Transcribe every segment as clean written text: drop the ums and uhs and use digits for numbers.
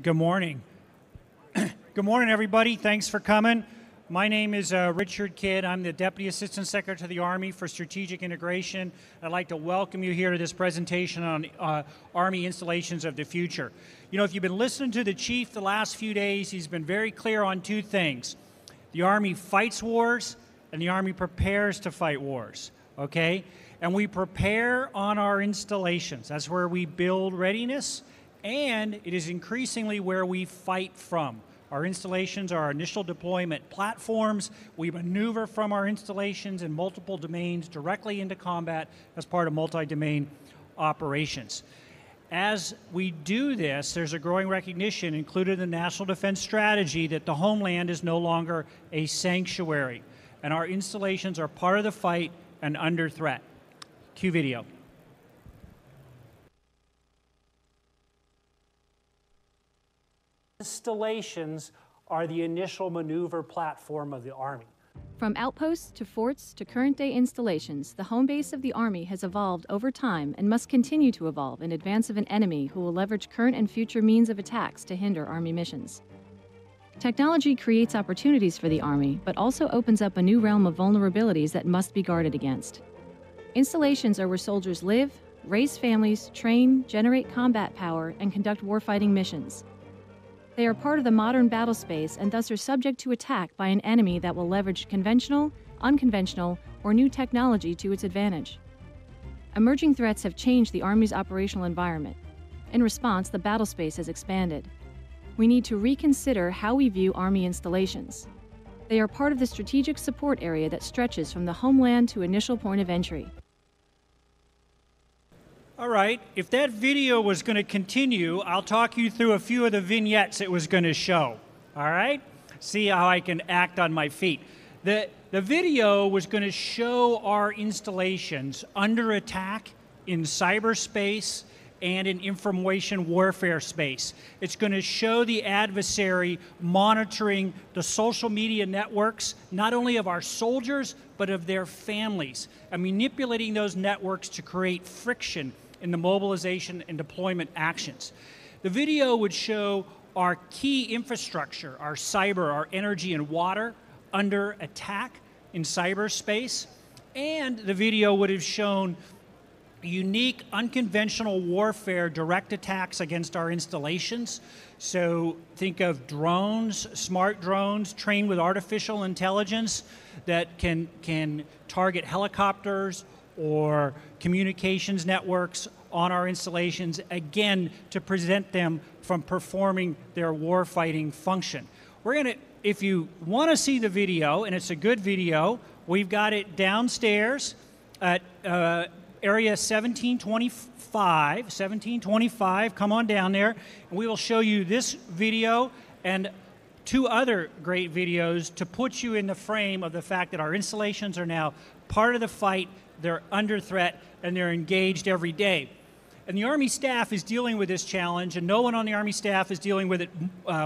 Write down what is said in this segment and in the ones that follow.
Good morning. Good morning, everybody. Thanks for coming. My name is Richard Kidd. I'm the Deputy Assistant Secretary to the Army for Strategic Integration. I'd like to welcome you here to this presentation on Army installations of the future. You know, if you've been listening to the Chief the last few days, he's been very clear on two things. The Army fights wars, and the Army prepares to fight wars, okay? And we prepare on our installations. That's where we build readiness, and it is increasingly where we fight from. Our installations are our initial deployment platforms. We maneuver from our installations in multiple domains directly into combat as part of multi-domain operations. As we do this, there's a growing recognition, included in the National Defense Strategy, that the homeland is no longer a sanctuary, and our installations are part of the fight and under threat. Cue video. Installations are the initial maneuver platform of the Army. From outposts to forts to current-day installations, the home base of the Army has evolved over time and must continue to evolve in advance of an enemy who will leverage current and future means of attacks to hinder Army missions. Technology creates opportunities for the Army, but also opens up a new realm of vulnerabilities that must be guarded against. Installations are where soldiers live, raise families, train, generate combat power, and conduct warfighting missions. They are part of the modern battle space and thus are subject to attack by an enemy that will leverage conventional, unconventional, or new technology to its advantage. Emerging threats have changed the Army's operational environment. In response, the battle space has expanded. We need to reconsider how we view Army installations. They are part of the strategic support area that stretches from the homeland to initial point of entry. All right, if that video was going to continue, I'll talk you through a few of the vignettes it was going to show. All right? See how I can act on my feet. The video was going to show our installations under attack in cyberspace and in information warfare space. It's going to show the adversary monitoring the social media networks, not only of our soldiers, but of their families, and manipulating those networks to create friction in the mobilization and deployment actions. The video would show our key infrastructure, our cyber, our energy and water, under attack in cyberspace, and the video would have shown unique unconventional warfare direct attacks against our installations. So think of drones, smart drones trained with artificial intelligence that can target helicopters or communications networks on our installations, again, to prevent them from performing their warfighting function. We're gonna, if you wanna see the video, and it's a good video, we've got it downstairs at area 1725, come on down there, and we will show you this video and two other great videos to put you in the frame of the fact that our installations are now part of the fight, they're under threat, and they're engaged every day. And the Army staff is dealing with this challenge, and no one on the Army staff is dealing with it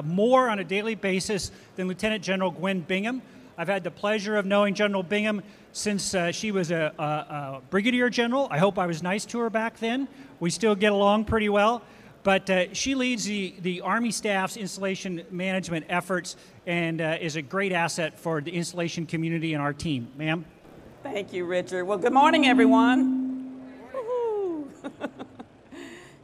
more on a daily basis than Lieutenant General Gwen Bingham. I've had the pleasure of knowing General Bingham since she was a brigadier general. I hope I was nice to her back then. We still get along pretty well. But she leads the Army staff's installation management efforts and is a great asset for the installation community and our team. Ma'am? Thank you, Richard. Well, good morning, everyone. Woo-hoo.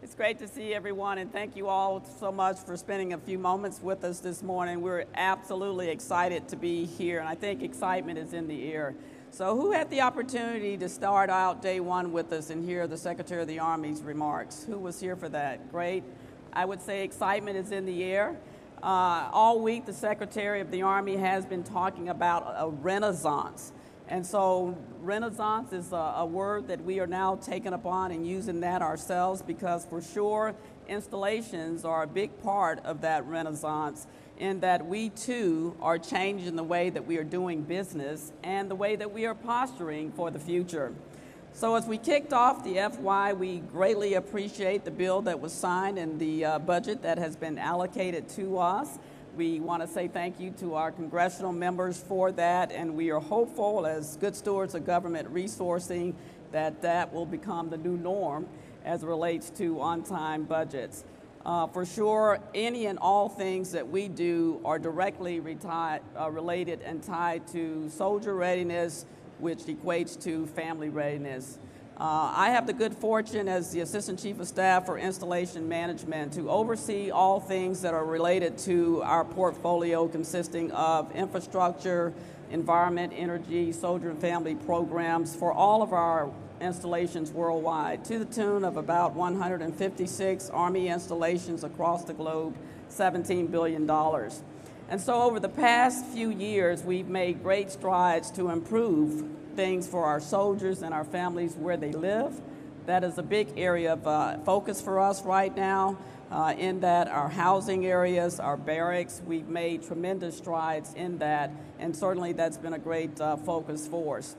It's great to see everyone, and thank you all so much for spending a few moments with us this morning. We're absolutely excited to be here, and I think excitement is in the air. So who had the opportunity to start out day one with us and hear the Secretary of the Army's remarks? Who was here for that? Great. I would say excitement is in the air. All week, the Secretary of the Army has been talking about a renaissance. And so renaissance is a word that we are now taking upon and using that ourselves, because for sure installations are a big part of that renaissance, in that we too are changing the way that we are doing business and the way that we are posturing for the future. So as we kicked off the FY, we greatly appreciate the bill that was signed and the budget that has been allocated to us. We want to say thank you to our congressional members for that, and we are hopeful, as good stewards of government resourcing, that that will become the new norm as it relates to on-time budgets. For sure, any and all things that we do are directly related and tied to soldier readiness, which equates to family readiness. I have the good fortune as the Assistant Chief of Staff for Installation Management to oversee all things that are related to our portfolio consisting of infrastructure, environment, energy, soldier and family programs for all of our installations worldwide, to the tune of about 156 Army installations across the globe, $17 billion. And so over the past few years, we've made great strides to improve things for our soldiers and our families where they live. That is a big area of focus for us right now, in that our housing areas, our barracks, we've made tremendous strides in that, and certainly that's been a great focus for us.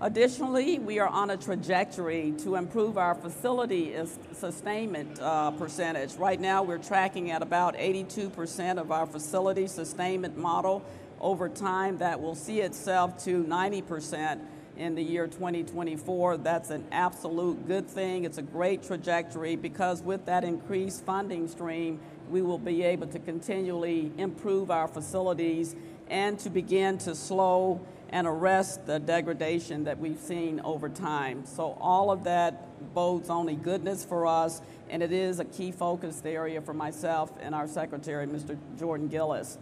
Additionally, we are on a trajectory to improve our facility sustainment percentage. Right now, we're tracking at about 82% of our facility sustainment model. Over time, that will see itself to 90% in the year 2024. That's an absolute good thing. It's a great trajectory because with that increased funding stream, we will be able to continually improve our facilities and to begin to slow and arrest the degradation that we've seen over time. So all of that bodes only goodness for us, and it is a key focus area for myself and our Secretary, Mr. Jordan Gillis.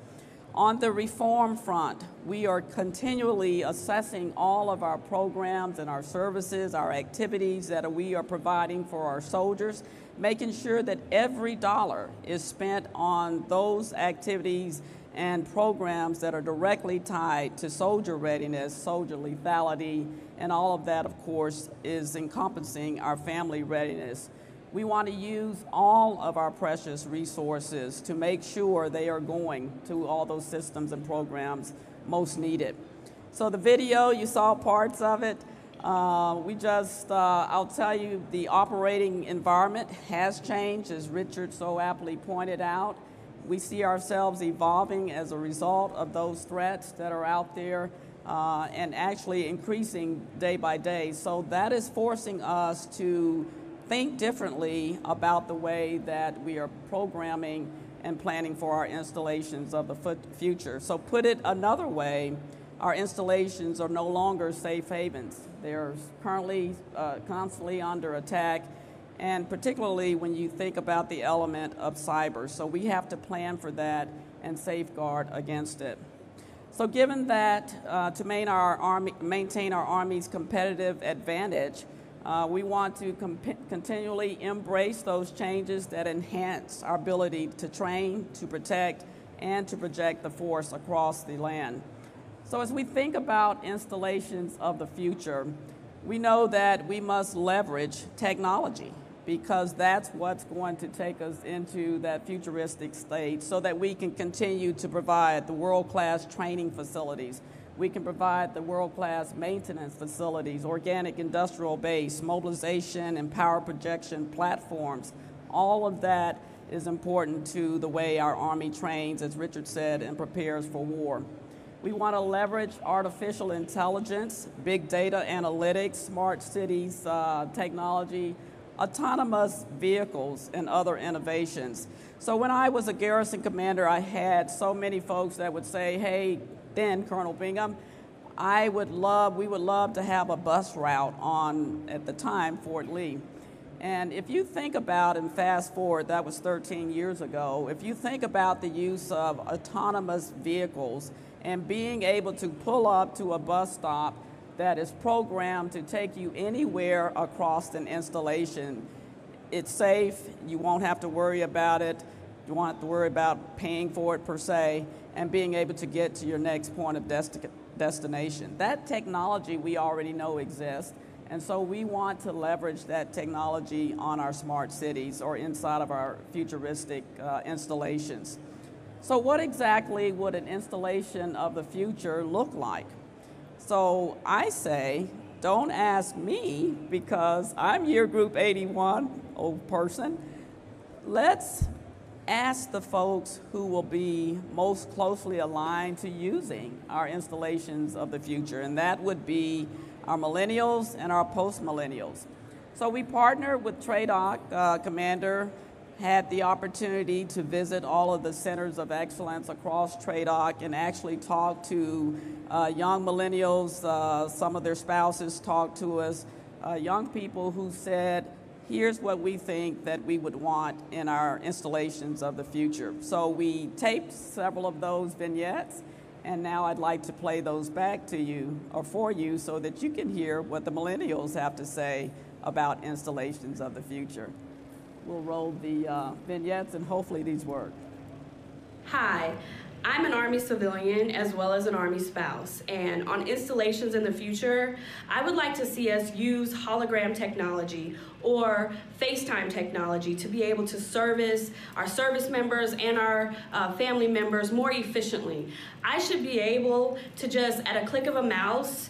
On the reform front, we are continually assessing all of our programs and our services, our activities that we are providing for our soldiers, making sure that every dollar is spent on those activities and programs that are directly tied to soldier readiness, soldier lethality, and all of that, of course, is encompassing our family readiness. We want to use all of our precious resources to make sure they are going to all those systems and programs most needed. So the video, you saw parts of it. I'll tell you, the operating environment has changed, as Richard so aptly pointed out. We see ourselves evolving as a result of those threats that are out there and actually increasing day by day. So that is forcing us to think differently about the way that we are programming and planning for our installations of the future. So put it another way, our installations are no longer safe havens. They're currently constantly under attack, and particularly when you think about the element of cyber. So we have to plan for that and safeguard against it. So given that, to maintain our Army's competitive advantage, we want to continually embrace those changes that enhance our ability to train, to protect, and to project the force across the land. So as we think about installations of the future, we know that we must leverage technology because that's what's going to take us into that futuristic state so that we can continue to provide the world-class training facilities. We can provide the world-class maintenance facilities, organic industrial base, mobilization and power projection platforms. All of that is important to the way our Army trains, as Richard said, and prepares for war. We want to leverage artificial intelligence, big data analytics, smart cities technology, autonomous vehicles, and other innovations. So when I was a garrison commander, I had so many folks that would say, hey, then Colonel Bingham, we would love to have a bus route on, at the time, Fort Lee. And if you think about, and fast forward, that was 13 years ago, if you think about the use of autonomous vehicles and being able to pull up to a bus stop that is programmed to take you anywhere across an installation, it's safe, you won't have to worry about it, you won't have to worry about paying for it per se, and being able to get to your next point of destination. That technology we already know exists, and so we want to leverage that technology on our smart cities or inside of our futuristic installations. So what exactly would an installation of the future look like? So I say, don't ask me because I'm year group 81, old person. Let's ask the folks who will be most closely aligned to using our installations of the future, and that would be our millennials and our post-millennials. So we partnered with TRADOC Commander had the opportunity to visit all of the centers of excellence across TRADOC and actually talk to young millennials. Some of their spouses talked to us, young people who said, here's what we think that we would want in our installations of the future. So we taped several of those vignettes, and now I'd like to play those back to you, or for you, so that you can hear what the millennials have to say about installations of the future. We'll roll the vignettes, and hopefully these work. Hi, I'm an Army civilian as well as an Army spouse, and on installations in the future, I would like to see us use hologram technology or FaceTime technology to be able to service our service members and our family members more efficiently. I should be able to just, at a click of a mouse,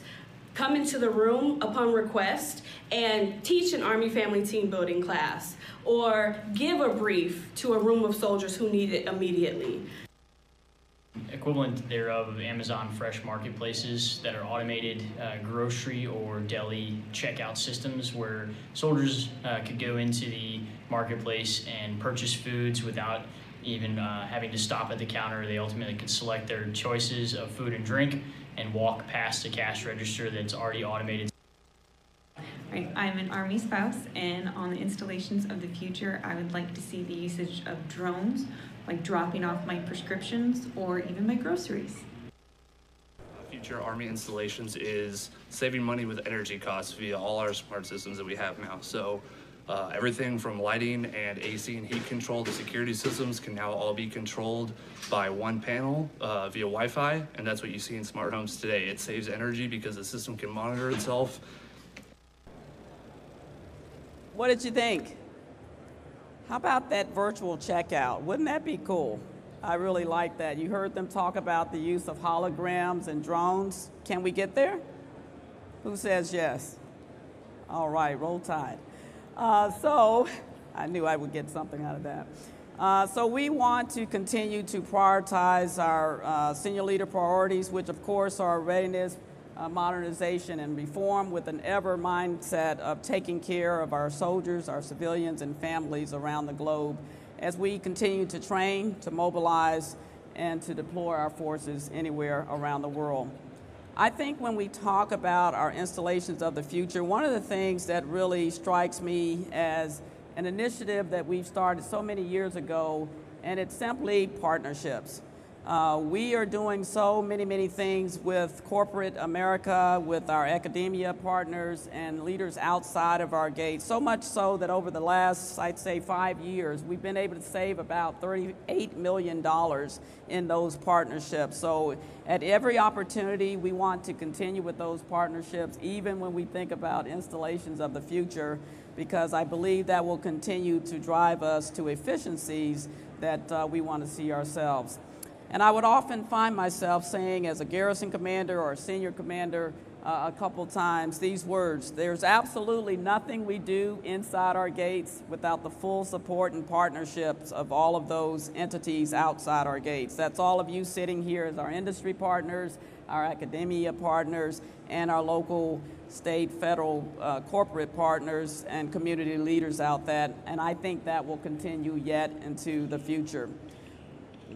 come into the room upon request and teach an Army family team building class, or give a brief to a room of soldiers who need it immediately. Equivalent thereof of Amazon Fresh marketplaces that are automated grocery or deli checkout systems where soldiers could go into the marketplace and purchase foods without even having to stop at the counter. They ultimately could select their choices of food and drink and walk past the cash register that's already automated. Right. I'm an Army spouse, and on the installations of the future, I would like to see the usage of drones, like dropping off my prescriptions or even my groceries. Future Army installations is saving money with energy costs via all our smart systems that we have now. So everything from lighting and AC and heat control to security systems can now all be controlled by one panel via Wi-Fi, and that's what you see in smart homes today. It saves energy because the system can monitor itself. What did you think? How about that virtual checkout? Wouldn't that be cool? I really like that. You heard them talk about the use of holograms and drones. Can we get there? Who says yes? All right, roll tide. So I knew I would get something out of that. So we want to continue to prioritize our senior leader priorities, which of course are readiness, modernization, and reform, with an ever mindset of taking care of our soldiers, our civilians, and families around the globe as we continue to train, to mobilize, and to deploy our forces anywhere around the world. I think when we talk about our installations of the future, one of the things that really strikes me as an initiative that we've started so many years ago, and it's simply partnerships. We are doing so many things with corporate America, with our academia partners and leaders outside of our gates, so much so that over the last, I'd say, 5 years, we've been able to save about $38 million in those partnerships. So at every opportunity, we want to continue with those partnerships, even when we think about installations of the future, because I believe that will continue to drive us to efficiencies that we want to see ourselves. And I would often find myself saying, as a garrison commander or a senior commander, a couple times these words: there's absolutely nothing we do inside our gates without the full support and partnerships of all of those entities outside our gates. That's all of you sitting here as our industry partners, our academia partners, and our local, state, federal, corporate partners and community leaders out there. And I think that will continue yet into the future.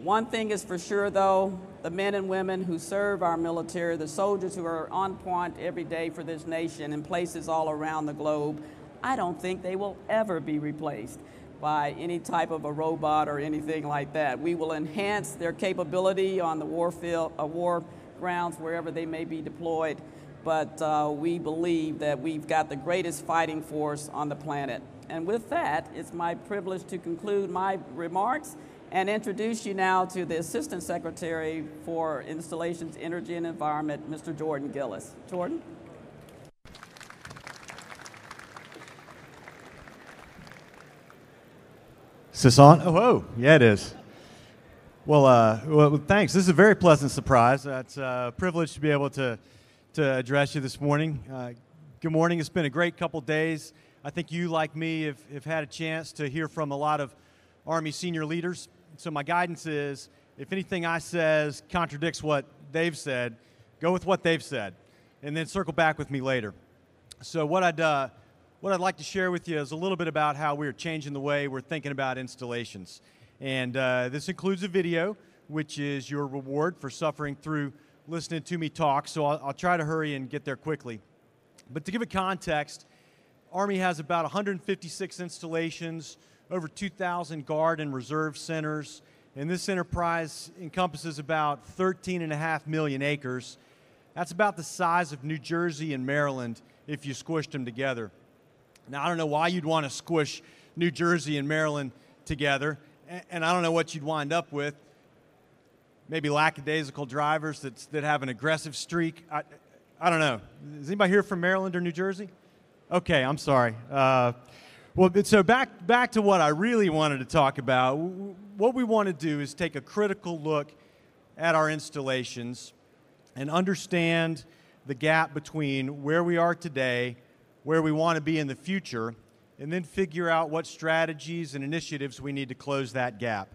One thing is for sure, though, the men and women who serve our military, the soldiers who are on point every day for this nation in places all around the globe, I don't think they will ever be replaced by any type of a robot or anything like that. We will enhance their capability on the war grounds, wherever they may be deployed, but we believe that we've got the greatest fighting force on the planet. And with that, it's my privilege to conclude my remarks and introduce you now to the Assistant Secretary for Installations, Energy, and Environment, Mr. Jordan Gillis. Jordan? Is this on? Oh, yeah, it is. Well, thanks. This is a very pleasant surprise. It's a privilege to be able to address you this morning. Good morning. It's been a great couple days. I think you, like me, have had a chance to hear from a lot of Army senior leaders. So my guidance is, if anything I says contradicts what they've said, go with what they've said, and then circle back with me later. So what I'd what I'd like to share with you is a little bit about how we're changing the way we're thinking about installations. And this includes a video, which is your reward for suffering through listening to me talk. So I'll try to hurry and get there quickly. But to give it context, Army has about 156 installations, over 2,000 guard and reserve centers, and this enterprise encompasses about 13.5 million acres. That's about the size of New Jersey and Maryland if you squished them together. Now, I don't know why you'd want to squish New Jersey and Maryland together, and I don't know what you'd wind up with. Maybe lackadaisical drivers that have an aggressive streak. I don't know. Is anybody here from Maryland or New Jersey? Okay, I'm sorry. Well, so back to what I really wanted to talk about. What we want to do is take a critical look at our installations and understand the gap between where we are today, where we want to be in the future, and then figure out what strategies and initiatives we need to close that gap.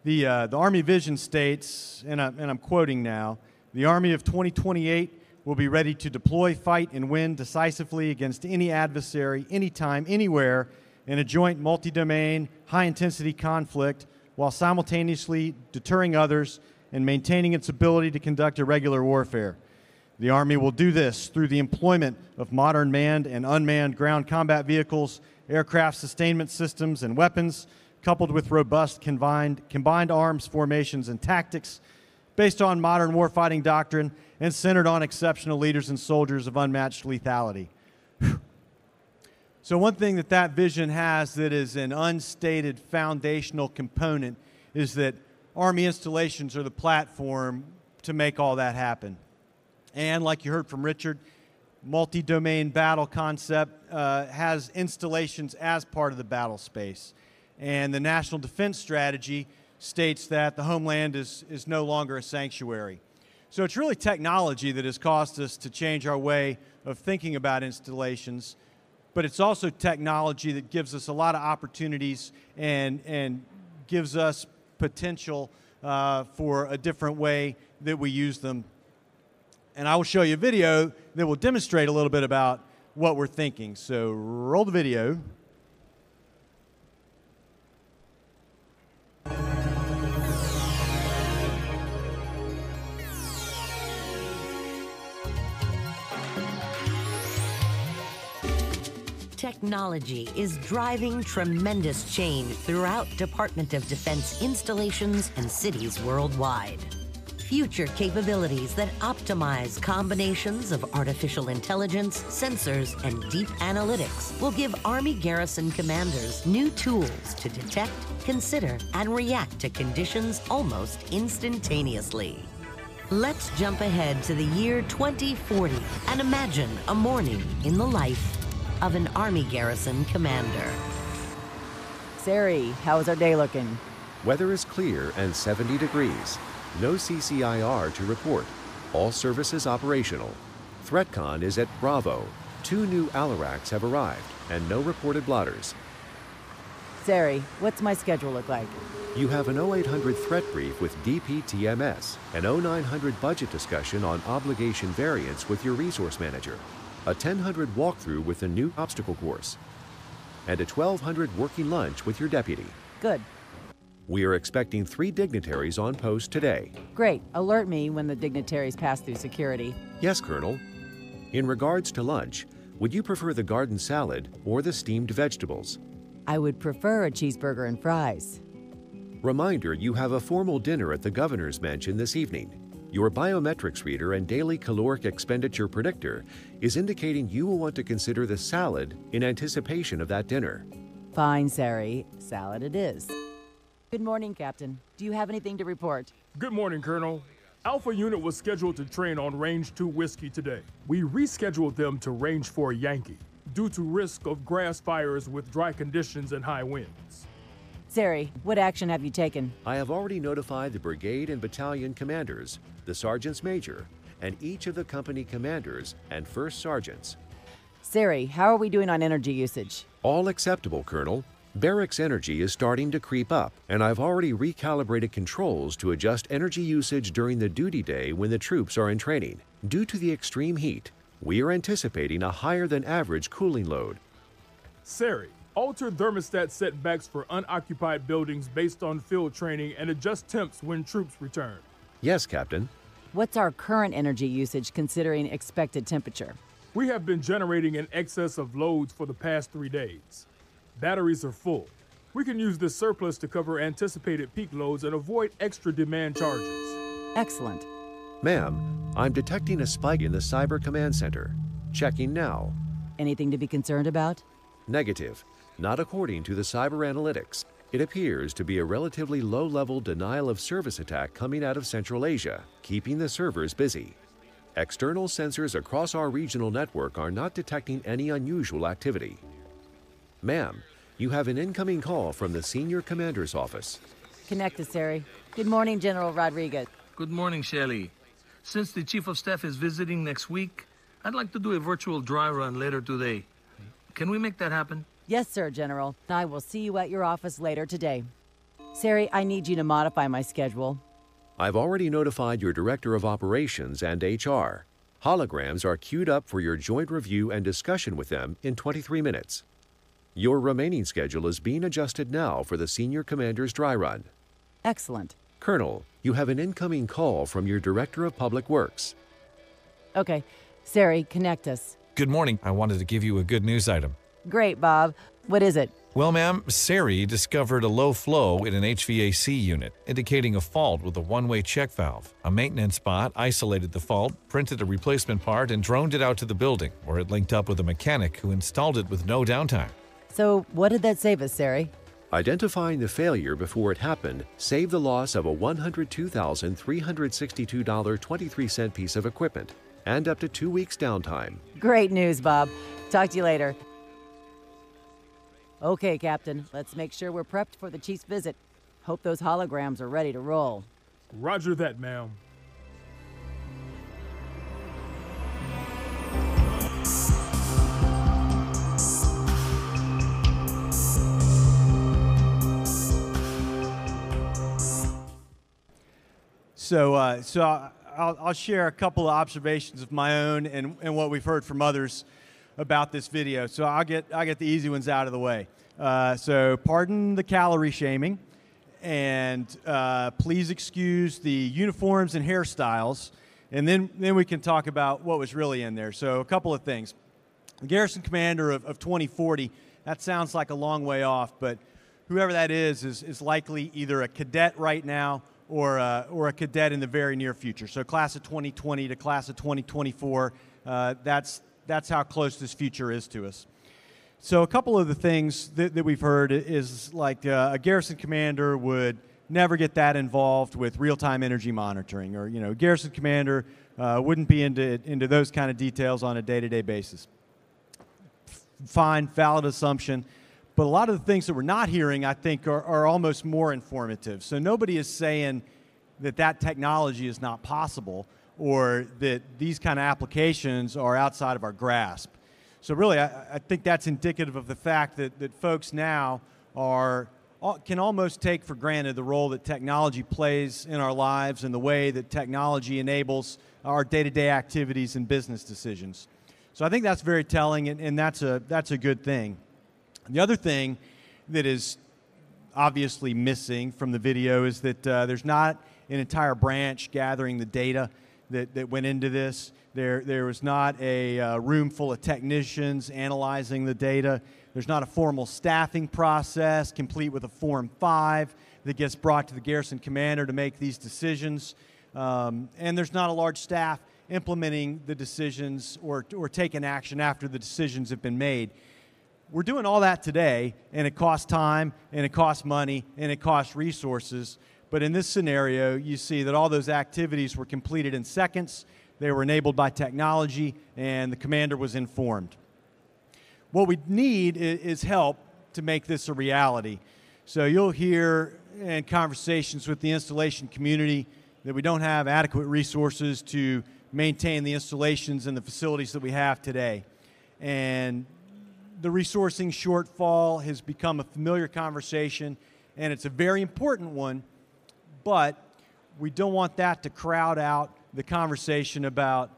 The Army vision states, and I'm quoting now, "The Army of 2028 will be ready to deploy, fight, and win decisively against any adversary, anytime, anywhere, in a joint multi-domain, high-intensity conflict, while simultaneously deterring others and maintaining its ability to conduct irregular warfare. The Army will do this through the employment of modern manned and unmanned ground combat vehicles, aircraft sustainment systems, and weapons, coupled with robust combined arms formations and tactics, based on modern warfighting doctrine and centered on exceptional leaders and soldiers of unmatched lethality." So one thing that vision has that is an unstated foundational component is that Army installations are the platform to make all that happen. And like you heard from Richard, multi-domain battle concept has installations as part of the battle space. And the National Defense Strategy states that the homeland is no longer a sanctuary. So it's really technology that has caused us to change our way of thinking about installations, but it's also technology that gives us a lot of opportunities and gives us potential for a different way that we use them. And I will show you a video that will demonstrate a little bit about what we're thinking. So roll the video. Technology is driving tremendous change throughout Department of Defense installations and cities worldwide. Future capabilities that optimize combinations of artificial intelligence, sensors, and deep analytics will give Army garrison commanders new tools to detect, consider, and react to conditions almost instantaneously. Let's jump ahead to the year 2040 and imagine a morning in the life of an Army garrison commander. Sari, how is our day looking? Weather is clear and 70 degrees. No CCIR to report. All services operational. ThreatCon is at Bravo. 2 new Alaraks have arrived and no reported blotters. Sari, what's my schedule look like? You have an 0800 threat brief with DPTMS, an 0900 budget discussion on obligation variance with your resource manager, a 1000 walkthrough with the new obstacle course, and a 1200 working lunch with your deputy. Good. We are expecting 3 dignitaries on post today. Great. Alert me when the dignitaries pass through security. Yes, Colonel. In regards to lunch, would you prefer the garden salad or the steamed vegetables? I would prefer a cheeseburger and fries. Reminder, you have a formal dinner at the Governor's Mansion this evening. Your biometrics reader and daily caloric expenditure predictor is indicating you will want to consider the salad in anticipation of that dinner. Fine, Sari. Salad it is. Good morning, Captain. Do you have anything to report? Good morning, Colonel. Alpha Unit was scheduled to train on Range 2 Whiskey today. We rescheduled them to Range 4 Yankee due to risk of grass fires with dry conditions and high winds. Sari, what action have you taken? I have already notified the brigade and battalion commanders, the sergeants major, and each of the company commanders and first sergeants. Sari, how are we doing on energy usage? All acceptable, Colonel. Barracks energy is starting to creep up, and I've already recalibrated controls to adjust energy usage during the duty day when the troops are in training. Due to the extreme heat, We are anticipating a higher than average cooling load. Sari, alter thermostat setbacks for unoccupied buildings based on field training and adjust temps when troops return. Yes, Captain. What's our current energy usage considering expected temperature? We have been generating in excess of loads for the past 3 days. Batteries are full. We can use this surplus to cover anticipated peak loads and avoid extra demand charges. Excellent. Ma'am, I'm detecting a spike in the Cyber Command Center. Checking now. Anything to be concerned about? Negative. Not according to the cyber analytics. It appears to be a relatively low-level denial-of-service attack coming out of Central Asia, keeping the servers busy. External sensors across our regional network are not detecting any unusual activity. Ma'am, you have an incoming call from the Senior Commander's office. Connect us, Sari. Good morning, General Rodriguez. Good morning, Shelley. Since the Chief of Staff is visiting next week, I'd like to do a virtual dry run later today. Can we make that happen? Yes, sir, General. I will see you at your office later today. Sari, I need you to modify my schedule. I've already notified your Director of Operations and HR. Holograms are queued up for your joint review and discussion with them in 23 minutes. Your remaining schedule is being adjusted now for the Senior Commander's dry run. Excellent. Colonel, you have an incoming call from your Director of Public Works. Okay. Sari, connect us. Good morning. I wanted to give you a good news item. Great, Bob. What is it? Well, ma'am, Sari discovered a low flow in an HVAC unit, indicating a fault with a one-way check valve. A maintenance bot isolated the fault, printed a replacement part, and droned it out to the building, where it linked up with a mechanic who installed it with no downtime. So, what did that save us, Sari? Identifying the failure before it happened saved the loss of a $102,362.23 piece of equipment and up to 2 weeks downtime. Great news, Bob. Talk to you later. Okay, Captain. Let's make sure we're prepped for the Chief's visit. Hope those holograms are ready to roll. Roger that, ma'am. So I'll share a couple of observations of my own and what we've heard from others about this video. So I'll get the easy ones out of the way. So pardon the calorie shaming, and please excuse the uniforms and hairstyles, and then we can talk about what was really in there. So a couple of things. The Garrison Commander of 2040, that sounds like a long way off, but whoever that is likely either a cadet right now or a cadet in the very near future. So class of 2020 to class of 2024, that's how close this future is to us. So a couple of the things that we've heard is like a garrison commander would never get that involved with real-time energy monitoring, or garrison commander wouldn't be into those kind of details on a day-to-day basis. Fine, valid assumption. But a lot of the things that we're not hearing, I think, are almost more informative. So nobody is saying that technology is not possible or that these kind of applications are outside of our grasp. So really, I think that's indicative of the fact that folks now can almost take for granted the role that technology plays in our lives and the way that technology enables our day-to-day activities and business decisions. So I think that's very telling, and that's a good thing. The other thing that is obviously missing from the video is that there's not an entire branch gathering the data that went into this. There was not a room full of technicians analyzing the data. There's not a formal staffing process complete with a Form 5 that gets brought to the garrison commander to make these decisions. And there's not a large staff implementing the decisions or taking action after the decisions have been made. We're doing all that today, and it costs time, and it costs money, and it costs resources. But in this scenario, you see that all those activities were completed in seconds. They were enabled by technology, and the commander was informed. What we need is help to make this a reality. So you'll hear in conversations with the installation community that we don't have adequate resources to maintain the installations and the facilities that we have today. And the resourcing shortfall has become a familiar conversation, and it's a very important one, but we don't want that to crowd out the conversation about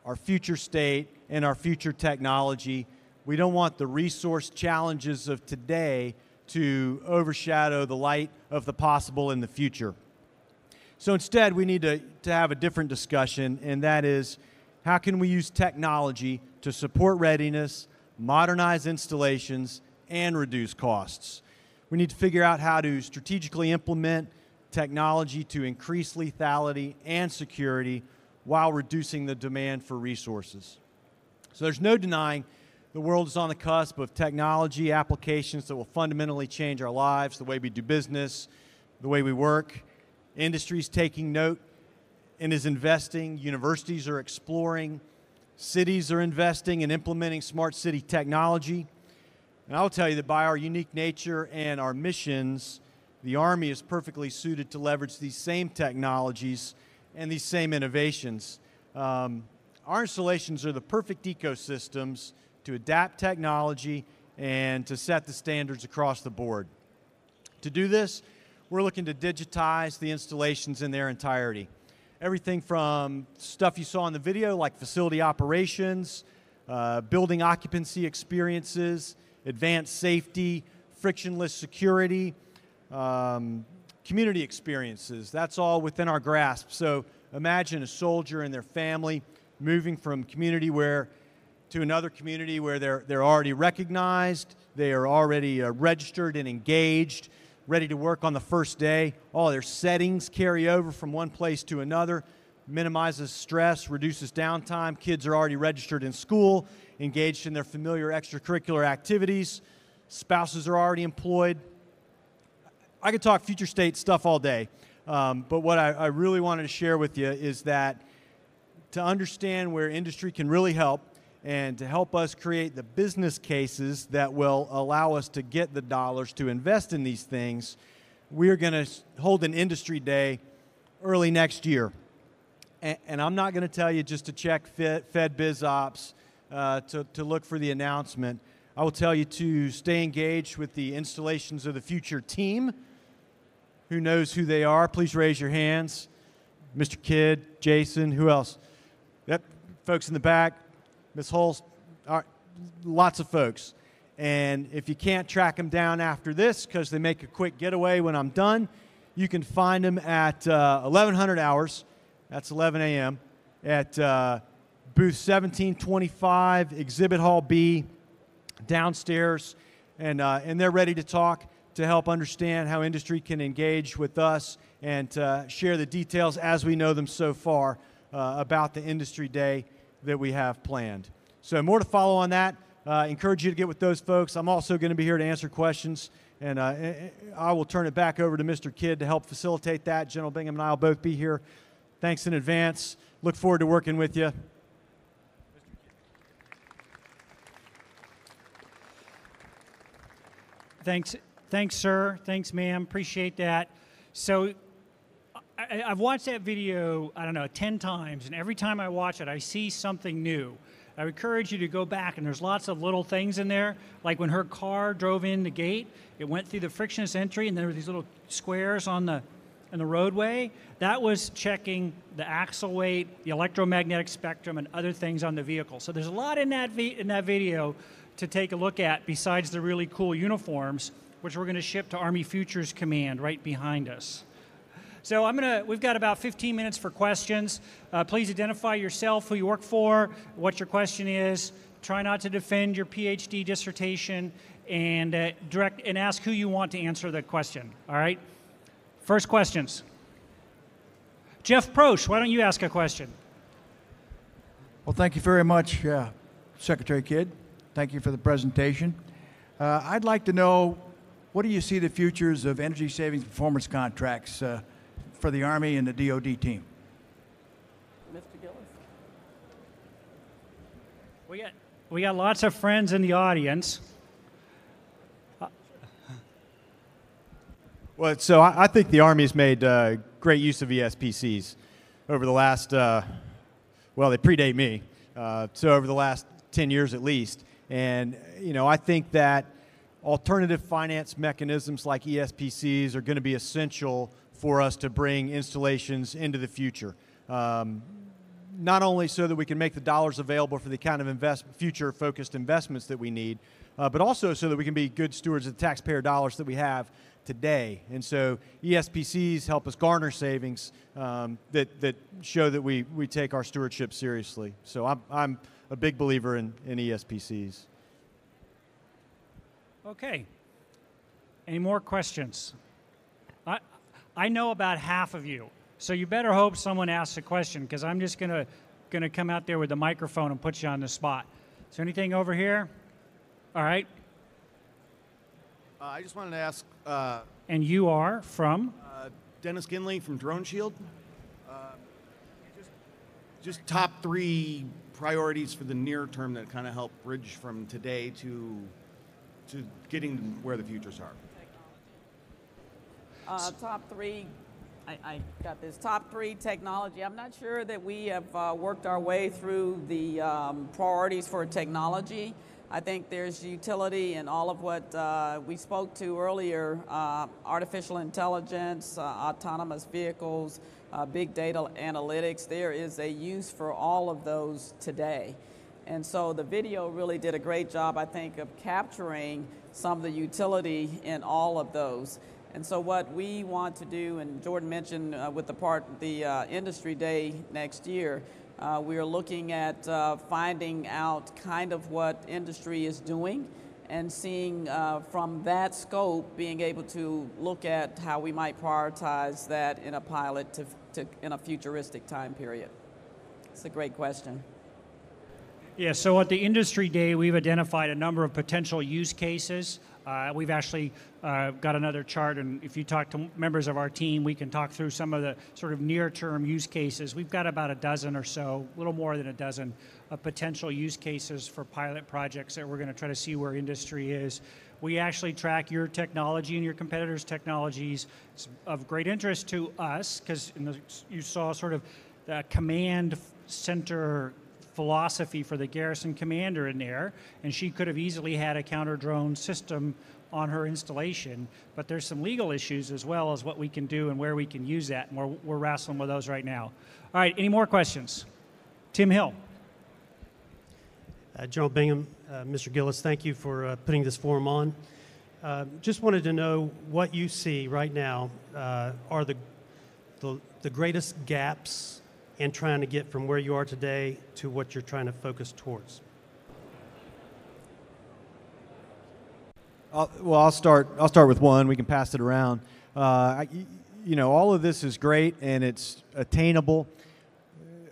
our future state and our future technology. We don't want the resource challenges of today to overshadow the light of the possible in the future. So instead, we need to have a different discussion, and that is, how can we use technology to support readiness, modernize installations, and reduce costs? We need to figure out how to strategically implement technology to increase lethality and security while reducing the demand for resources. So there's no denying the world is on the cusp of technology applications that will fundamentally change our lives, the way we do business, the way we work. Industry's taking note and is investing. Universities are exploring. Cities are investing and implementing smart city technology. And I'll tell you that by our unique nature and our missions, the Army is perfectly suited to leverage these same technologies and these same innovations. Our installations are the perfect ecosystems to adapt technology and to set the standards across the board. To do this, we're looking to digitize the installations in their entirety. Everything from stuff you saw in the video, like facility operations, building occupancy experiences, advanced safety, frictionless security, community experiences. That's all within our grasp. So imagine a soldier and their family moving from community to another community where they're already recognized, they are already registered and engaged, ready to work on the first day. All their settings carry over from one place to another, minimizes stress, reduces downtime. Kids are already registered in school, engaged in their familiar extracurricular activities. Spouses are already employed. I could talk future state stuff all day, but what I really wanted to share with you is that to understand where industry can really help and to help us create the business cases that will allow us to get the dollars to invest in these things, we're going to hold an industry day early next year. And I'm not going to tell you just to check Fed Biz Ops to look for the announcement. I will tell you to stay engaged with the Installations of the Future team. Who knows who they are? Please raise your hands. Mr. Kidd, Jason, who else? Yep, folks in the back. Ms. Holst, lots of folks. And if you can't track them down after this because they make a quick getaway when I'm done, you can find them at 1100 hours, that's 11 a.m., at booth 1725, Exhibit Hall B, downstairs. And they're ready to talk to help understand how industry can engage with us and share the details as we know them so far about the industry day that we have planned. So more to follow on that. Encourage you to get with those folks. I'm also going to be here to answer questions, and I will turn it back over to Mr. Kidd to help facilitate that. General Bingham and I will both be here. Thanks in advance. Look forward to working with you. Thanks, sir. Thanks, ma'am. Appreciate that. So I've watched that video, I don't know, 10 times, and every time I watch it, I see something new. I encourage you to go back, and there's lots of little things in there, like when her car drove in the gate, it went through the frictionless entry, and there were these little squares on the roadway. That was checking the axle weight, the electromagnetic spectrum, and other things on the vehicle. So there's a lot in that video to take a look at besides the really cool uniforms, which we're going to ship to Army Futures Command right behind us. So we've got about 15 minutes for questions. Please identify yourself, who you work for, what your question is. Try not to defend your PhD dissertation, and ask who you want to answer the question. All right? First questions. Jeff Prosch, why don't you ask a question? Well, thank you very much, Secretary Kidd. Thank you for the presentation. I'd like to know, what do you see the futures of energy savings performance contracts for the Army and the DoD team? Mr. Gillis. We got lots of friends in the audience. Well, so I think the Army has made great use of ESPCs over the last, well, they predate me, so over the last 10 years at least. And, you know, I think that alternative finance mechanisms like ESPCs are going to be essential for us to bring installations into the future. You not only so that we can make the dollars available for the kind of future-focused investments that we need, but also so that we can be good stewards of the taxpayer dollars that we have today. And so ESPCs help us garner savings that show that we take our stewardship seriously. So I'm a big believer in ESPCs. Okay. Any more questions? I know about half of you, so you better hope someone asks a question, because I'm just gonna come out there with the microphone and put you on the spot. Is there anything over here? All right. I just wanted to ask. And you are from? Dennis Ginley from Drone Shield. Just top 3 priorities for the near term that kind of help bridge from today to getting where the futures are. Top 3, I got this. Top 3 technology. I'm not sure that we have worked our way through the priorities for technology. I think there's utility in all of what we spoke to earlier, artificial intelligence, autonomous vehicles, big data analytics. There is a use for all of those today. And so the video really did a great job, I think, of capturing some of the utility in all of those. And so what we want to do, and Jordan mentioned with the industry day next year, we are looking at finding out kind of what industry is doing and seeing from that scope, being able to look at how we might prioritize that in a pilot in a futuristic time period. It's a great question. Yeah, so at the industry day, we've identified a number of potential use cases. We've actually got another chart, and if you talk to members of our team, we can talk through some of the sort of near-term use cases. We've got about a dozen or so, a little more than a dozen, of potential use cases for pilot projects that we're going to try to see where industry is. We actually track your technology and your competitors' technologies. It's of great interest to us because you saw sort of the command center philosophy for the garrison commander in there, and she could have easily had a counter-drone system on her installation, but there's some legal issues as well as what we can do and where we can use that, and we're wrestling with those right now. All right, any more questions? Tim Hill. General Bingham, Mr. Gillis, thank you for putting this forum on. Just wanted to know what you see right now are the greatest gaps in trying to get from where you are today to what you're trying to focus towards. I'll start with one. We can pass it around. All of this is great and it's attainable.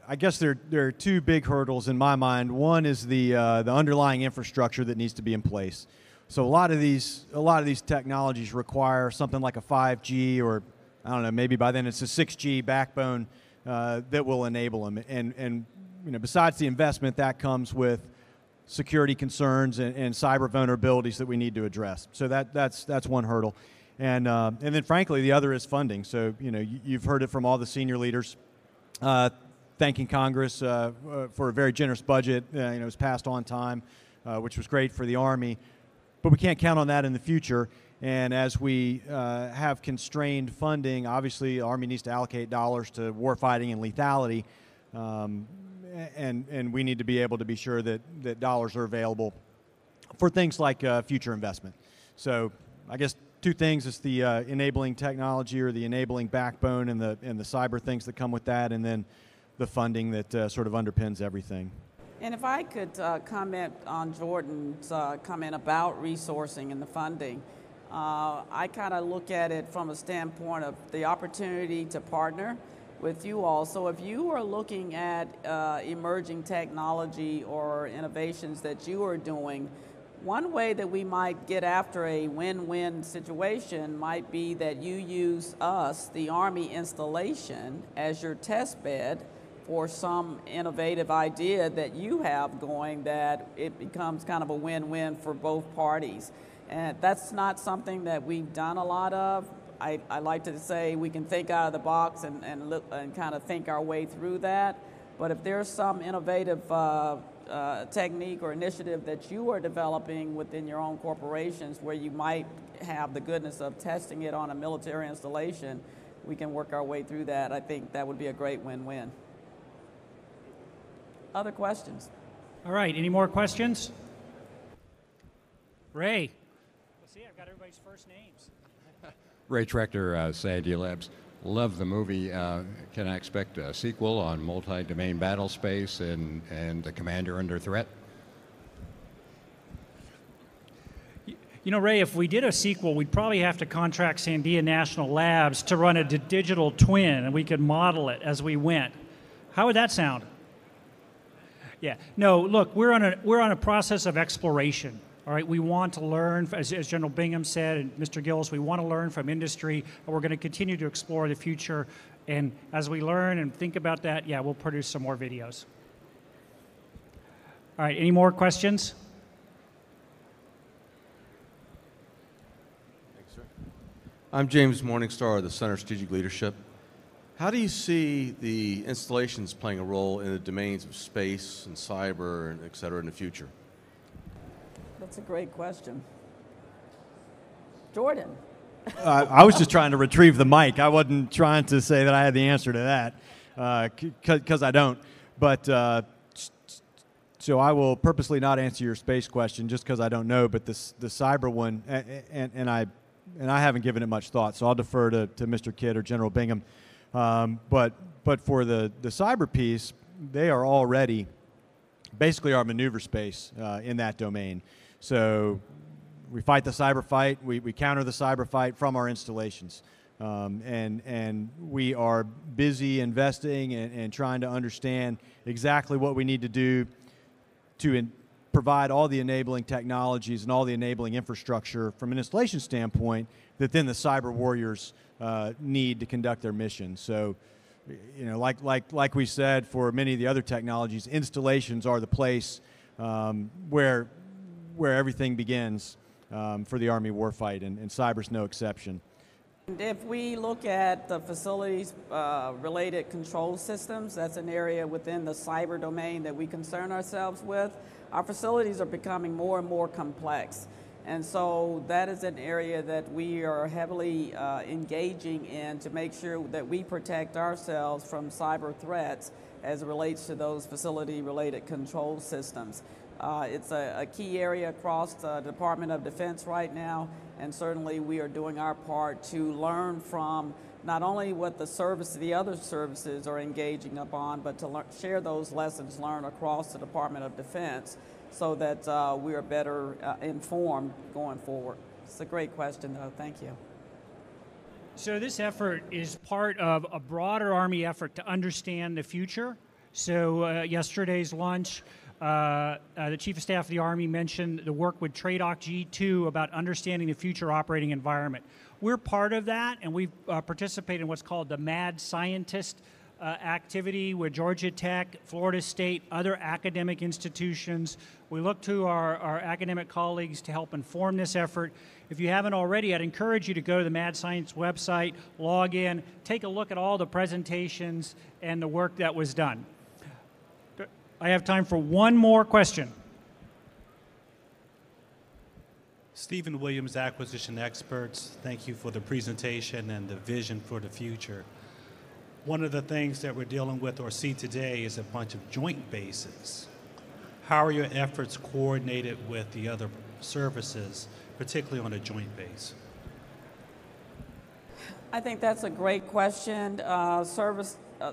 I guess there are 2 big hurdles in my mind. One is the underlying infrastructure that needs to be in place. So a lot of these technologies require something like a 5G, or I don't know, maybe by then it's a 6G backbone that will enable them. And besides the investment, that comes with security concerns and cyber vulnerabilities that we need to address. So that's one hurdle. And then frankly, the other is funding. So you've heard it from all the senior leaders thanking Congress for a very generous budget. It was passed on time, which was great for the Army. But we can't count on that in the future. And as we have constrained funding, obviously the Army needs to allocate dollars to warfighting and lethality, and we need to be able to be sure that dollars are available for things like future investment. So I guess 2 things is the enabling technology or the enabling backbone and the cyber things that come with that, and then the funding that sort of underpins everything. And if I could comment on Jordan's comment about resourcing and the funding. I kind of look at it from a standpoint of the opportunity to partner with you all. So if you are looking at emerging technology or innovations that you are doing, one way that we might get after a win-win situation might be that you use us, the Army installation, as your test bed for some innovative idea that you have going, that it becomes kind of a win-win for both parties. And that's not something that we've done a lot of. I like to say we can think out of the box and look and kind of think our way through that. But if there's some innovative technique or initiative that you are developing within your own corporations where you might have the goodness of testing it on a military installation, we can work our way through that. I think that would be a great win-win. other questions? All right, any more questions? Ray. Let's see, I've got everybody's first names. Ray Trechter, Sandy Labs. Love the movie. Can I expect a sequel on multi-domain battle space and the commander under threat? You know, Ray, if we did a sequel, we'd probably have to contract Sandia National Labs to run a digital twin, and we could model it as we went. How would that sound? Yeah. No, look, we're on a process of exploration. All right, we want to learn, as General Bingham said, and Mr. Gillis, we want to learn from industry, and we're going to continue to explore the future. And as we learn and think about that, yeah, we'll produce some more videos. All right, any more questions? Thanks, sir. I'm James Morningstar of the Center of Strategic Leadership. How do you see the installations playing a role in the domains of space and cyber and et cetera in the future? That's a great question. Jordan. I was just trying to retrieve the mic. I wasn't trying to say that I had the answer to that, because I don't. But so I will purposely not answer your space question just because I don't know. But the cyber one, and I haven't given it much thought. So I'll defer to Mr. Kidd or General Bingham. But for the cyber piece, they are already basically our maneuver space in that domain. So we fight the cyber fight, we counter the cyber fight from our installations. And we are busy investing and trying to understand exactly what we need to do to provide all the enabling technologies and all the enabling infrastructure from an installation standpoint that then the cyber warriors need to conduct their mission. So, you know, like we said, for many of the other technologies, installations are the place where everything begins for the Army warfight, and cyber's no exception. If we look at the facilities related control systems, that's an area within the cyber domain that we concern ourselves with. Our facilities are becoming more and more complex. And so that is an area that we are heavily engaging in to make sure that we protect ourselves from cyber threats as it relates to those facility-related control systems. It's a key area across the Department of Defense right now, and certainly we are doing our part to learn from not only what the other services are engaging upon, but to share those lessons learned across the Department of Defense so that we are better informed going forward. It's a great question, though. Thank you. So this effort is part of a broader Army effort to understand the future. So yesterday's lunch, the Chief of Staff of the Army mentioned the work with TRADOC G2 about understanding the future operating environment. We're part of that, and we've participated in what's called the Mad Scientist activity with Georgia Tech, Florida State, other academic institutions. We look to our academic colleagues to help inform this effort. If you haven't already, I'd encourage you to go to the Mad Science website, log in, take a look at all the presentations and the work that was done. I have time for one more question. Stephen Williams, Acquisition Experts, thank you for the presentation and the vision for the future. One of the things that we're dealing with or see today is a bunch of joint bases. How are your efforts coordinated with the other services, particularly on a joint base? I think that's a great question.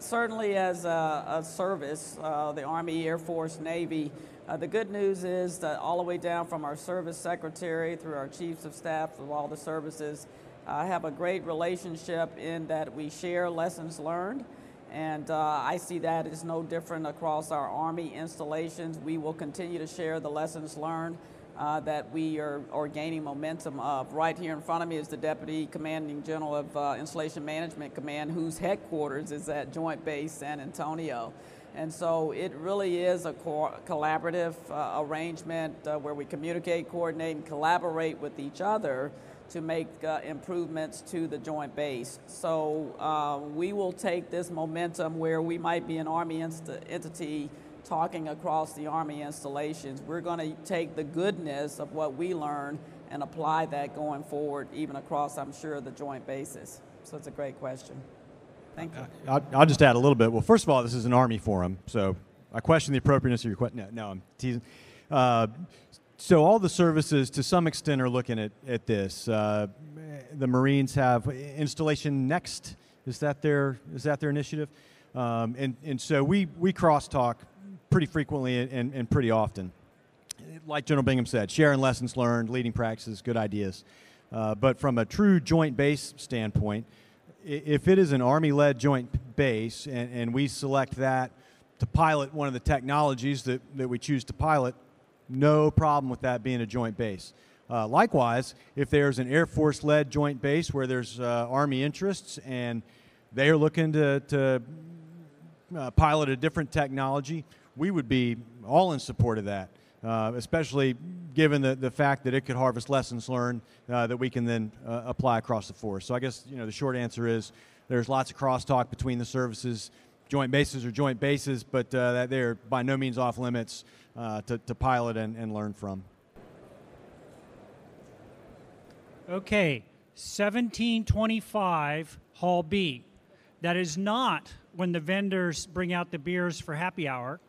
Certainly as a service, the Army, Air Force, Navy, the good news is that all the way down from our service secretary through our chiefs of staff of all the services, have a great relationship in that we share lessons learned. And I see that as no different across our Army installations. We will continue to share the lessons learned that we are gaining momentum of. Right here in front of me is the Deputy Commanding General of Installation Management Command, whose headquarters is at Joint Base San Antonio. And so it really is a collaborative arrangement where we communicate, coordinate, and collaborate with each other to make improvements to the joint base. So we will take this momentum where we might be an Army entity talking across the Army installations. We're going to take the goodness of what we learn and apply that going forward, even across, I'm sure, the joint bases. So it's a great question. Thank you. I'll just add a little bit. Well, first of all, this is an Army forum, so I question the appropriateness of your question. No, I'm teasing. So all the services, to some extent, are looking at this. The Marines have Installation Next. Is that their initiative? And so we crosstalk pretty frequently and pretty often. Like General Bingham said, sharing lessons learned, leading practices, good ideas. But from a true joint base standpoint, if it is an Army-led joint base and we select that to pilot one of the technologies that we choose to pilot, no problem with that being a joint base. Likewise, if there's an Air Force-led joint base where there's Army interests and they are looking to pilot a different technology, we would be all in support of that, especially given the fact that it could harvest lessons learned that we can then apply across the force. So I guess the short answer is there's lots of crosstalk between the services. Joint bases are joint bases, but they're by no means off limits to pilot and learn from. Okay, 1725, Hall B. That is not when the vendors bring out the beers for happy hour.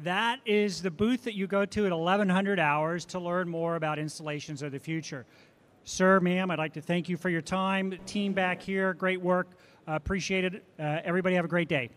That is the booth that you go to at 1100 hours to learn more about installations of the future. Sir, ma'am, I'd like to thank you for your time. Team back here, great work. Appreciate it. Everybody have a great day.